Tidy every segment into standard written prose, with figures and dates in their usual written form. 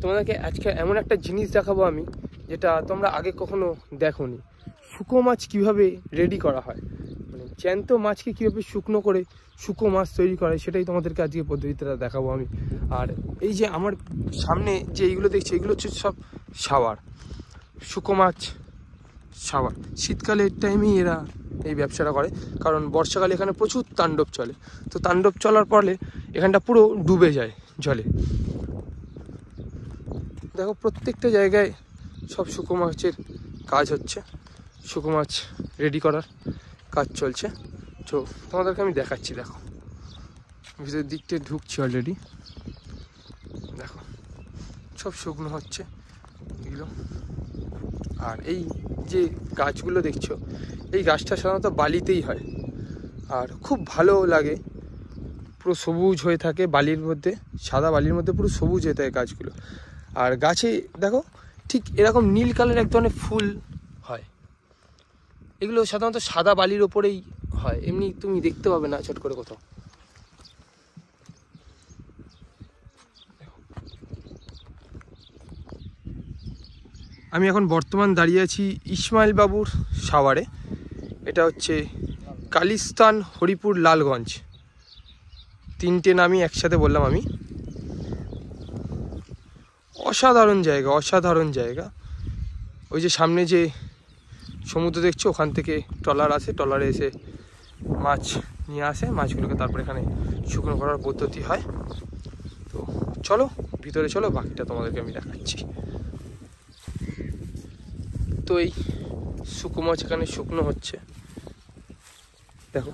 তোমাদেরকে আজকে এমন একটা জিনিস দেখাবো আমি, যেটা তোমরা আগে কখনো দেখোনি। শুকো মাছ কিভাবে রেডি করা হয়, মানে জ্যান্ত মাছকে কিভাবে শুকনো করে শুকো মাছ তৈরি করে, সেটাই তোমাদেরকে আজকে পদ্ধতিটা দেখাবো আমি। আর এই যে আমার সামনে যে এইগুলো দেখছি, এগুলো হচ্ছে সব সাওয়ার, শুকো মাছ সাওয়ার। শীতকালের টাইমেই এরা এই ব্যবসাটা করে, কারণ বর্ষাকালে এখানে প্রচুর তাণ্ডব চলে। তো তাণ্ডব চলার পরে এখানটা পুরো ডুবে যায় জলে। দেখো প্রত্যেকটা জায়গায় সব শুকো মাছের কাজ হচ্ছে, শুকো মাছ রেডি করার কাজ চলছে। তো তোমাদেরকে আমি দেখাচ্ছি, দেখো ভিতরের দিকটা ঢুকছি অলরেডি, দেখো সব শুকনো হচ্ছে এগুলো। আর এই যে গাছগুলো দেখছো, এই গাছটা সাধারণত বালিতেই হয়, আর খুব ভালো লাগে, পুরো সবুজ হয়ে থাকে বালির মধ্যে, সাদা বালির মধ্যে পুরো সবুজ হয়ে থাকে গাছগুলো। আর গাছে দেখো ঠিক এরকম নীল কালারের এক ধরনের ফুল হয়, এগুলো সাধারণত সাদা বালির ওপরেই হয়, এমনি তুমি দেখতে পাবে না ছোট করে কোথাও। আমি এখন বর্তমান দাঁড়িয়ে আছি ইসমাইল বাবুর সাওয়ারে। এটা হচ্ছে কালিস্তান, হরিপুর, লালগঞ্জ, তিনটে নামই একসাথে বললাম আমি। অসাধারণ জায়গা, অসাধারণ জায়গা। ওই যে সামনে যে সমুদ্র দেখছো, ওখান থেকে ট্রলার আসে, ট্রলারে এসে মাছ নিয়ে আসে, মাছগুলোকে তারপর এখানে শুকনো করার পদ্ধতি হয়। তো চলো ভিতরে চলো, বাকিটা তোমাদেরকে আমি দেখাচ্ছি। তো এই শুকনো মাছ এখানে শুকনো হচ্ছে, দেখো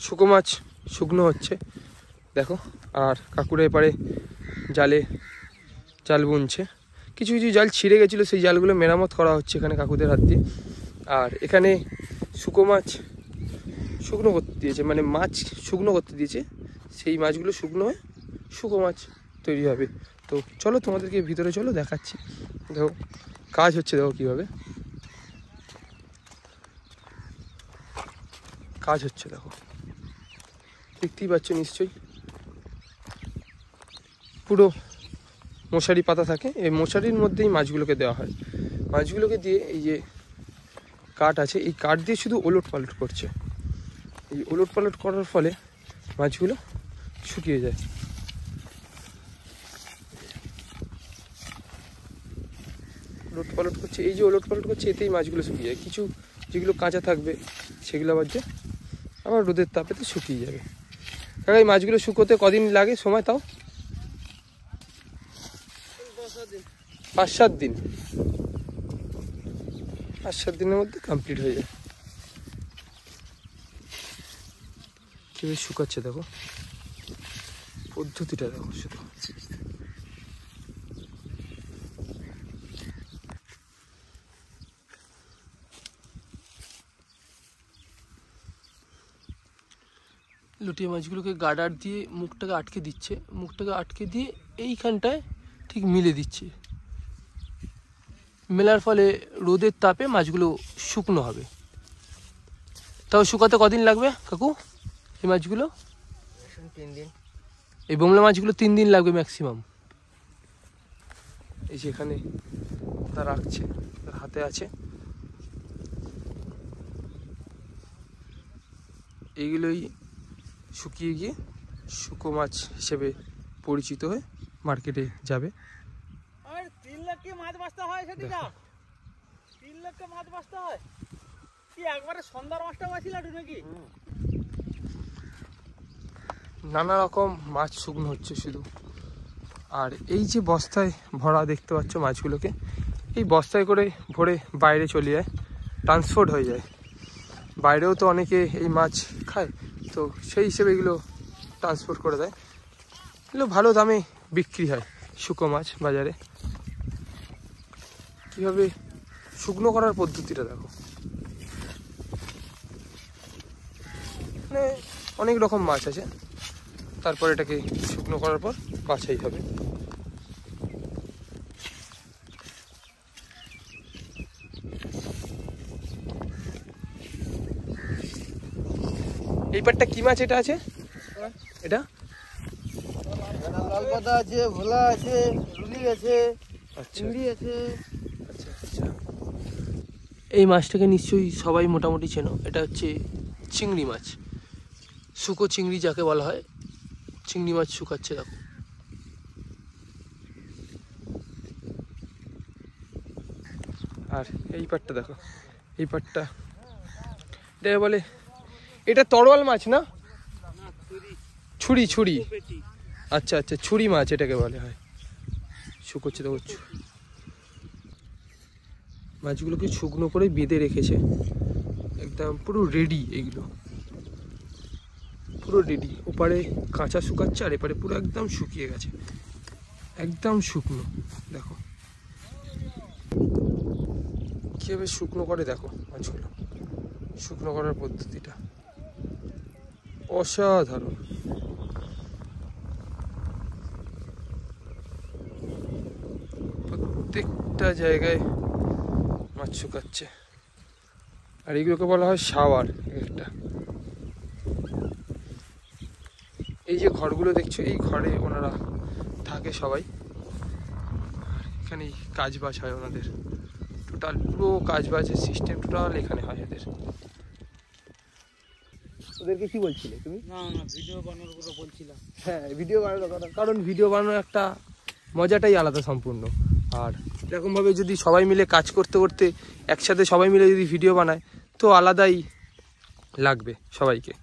শুকনো মাছ শুকনো হচ্ছে, দেখো। আর কাকুরা এপারে জালে জাল বুনছে, কিছু কিছু জাল ছিঁড়ে গেছিলো, সেই জালগুলো মেরামত করা হচ্ছে এখানে কাকুদের হাত দিয়ে। আর এখানে শুকনো মাছ শুকনো করতে দিয়েছে, মানে মাছ শুকনো করতে দিয়েছে, সেই মাছগুলো শুকনো হয়ে শুকনো মাছ তৈরি হবে। তো চলো তোমাদেরকে ভিতরে চলো, দেখাচ্ছি। দেখো কাজ হচ্ছে, দেখো কীভাবে কাজ হচ্ছে, দেখো দেখতেই পাচ্ছ নিশ্চয়ই। পুরো মশারি পাতা থাকে, এই মশারির মধ্যেই মাছগুলোকে দেওয়া হয়। মাছগুলোকে দিয়ে এই যে কাঠ আছে, এই কাঠ দিয়ে শুধু ওলট পালট করছে। এই ওলট পালট করার ফলে মাছগুলো শুকিয়ে যায়। ওলট পালট করছে, এই যে ওলট পালট করছে, এতেই মাছগুলো শুকিয়ে যায়। কিছু যেগুলো কাঁচা থাকবে সেগুলো আবার রোদের তাপেতে শুকিয়ে যাবে। কারণ এই মাছগুলো শুকোতে কদিন লাগে সময়? তাও 5-7 দিন, 5-7 দিনের মধ্যে কমপ্লিট হয়ে যায়। কীভাবে শুকাচ্ছে দেখো, পদ্ধতিটা দেখো শুধু। লুটিয়ে মাছগুলোকে গার্ডার দিয়ে মুখটাকে আটকে দিচ্ছে, মুখটাকে আটকে দিয়ে এইখানটায় ঠিক মিলে দিচ্ছে। মেলার ফলে রোদের তাপে মাছগুলো শুকনো হবে। তাও শুকাতে কদিন লাগবে কাকু এই মাছগুলো? 3 দিন। এই বোমলা মাছগুলো 3 দিন লাগবে ম্যাক্সিমাম। এই যে এখানে তা রাখছে, তার হাতে আছে, এইগুলোই শুকিয়ে গিয়ে শুকো মাছ হিসেবে পরিচিত হয়ে মার্কেটে যাবে। 3 লাখ কি মাছ বাঁচতে হয় সেদিকে? 3 লাখ মাছ বাঁচতে হয় কি? একবারে সন্ধ্যার মাছটা বাঁচিলা নাকি? নানা রকম মাছ শুকনো হচ্ছে শুধু। আর এই যে বস্তায় ভরা দেখতে পাচ্ছ মাছগুলোকে, এই বস্তায় করে ভরে বাইরে চলে যায়, ট্রান্সপোর্ট হয়ে যায়। বাইরেও তো অনেকে এই মাছ খায়, তো সেই হিসেবে এগুলো ট্রান্সপোর্ট করে দেয়। এগুলো ভালো দামে বিক্রি হয় শুকনো মাছ বাজারে। কীভাবে শুকনো করার পদ্ধতিটা দেখো, মানে অনেক রকম মাছ আছে, তারপর এটাকে শুকনো করার পর বাছাই হবে। এই পাটটা কি মাছ এটা আছে? এটা তালপাতা আছে, ভোলা আছে, রুলি আছে, আচ্ছা চিংড়ি আছে। আচ্ছা আচ্ছা। এই মাছটাকে নিশ্চয়ই সবাই মোটামুটি চেনো, এটা হচ্ছে চিংড়ি মাছ, শুকো চিংড়ি যাকে বলা হয়। চিংড়ি মাছ শুকাচ্ছে দেখো। আর এই পাটটা দেখো, এই পাটটা এটা বলে, এটা তরোয়াল মাছ না? ছুরি ছুরি, আচ্ছা আচ্ছা, ছুরি মাছ এটাকে বলে হয়। শুকোচ্ছে দেখো, মাছগুলোকে শুকনো করে বেঁধে রেখেছে, একদম পুরো রেডি। এগুলো পুরো রেডি, ওপারে কাঁচা শুকাচ্ছে আর এপারে পুরো একদম শুকিয়ে গেছে, একদম শুকনো। দেখো কীভাবে শুকনো করে, দেখো মাছগুলো শুকনো করার পদ্ধতিটা অসাধারণ। প্রত্যেকটা জায়গায় মাছ শুকাচ্ছে, আর এগুলোকে বলা হয় শাওয়ার একটা। এই যে ঘরগুলো দেখছো, এই ঘরে ওনারা থাকে সবাই, এখানেই কাজ বাজ হয় ওনাদের, টোটাল পুরো কাজ বাজের সিস্টেম টোটাল এখানে হয় এদের। ওদেরকে কি বলছিলে তুমি? না ভিডিও বানানোর কথা বলছিলাম। হ্যাঁ, ভিডিও বানানোর কথা, কারণ ভিডিও বানানোর একটা মজাটাই আলাদা সম্পূর্ণ। আর এরকমভাবে যদি সবাই মিলে কাজ করতে করতে একসাথে সবাই মিলে যদি ভিডিও বানায়, তো আলাদাই লাগবে সবাইকে।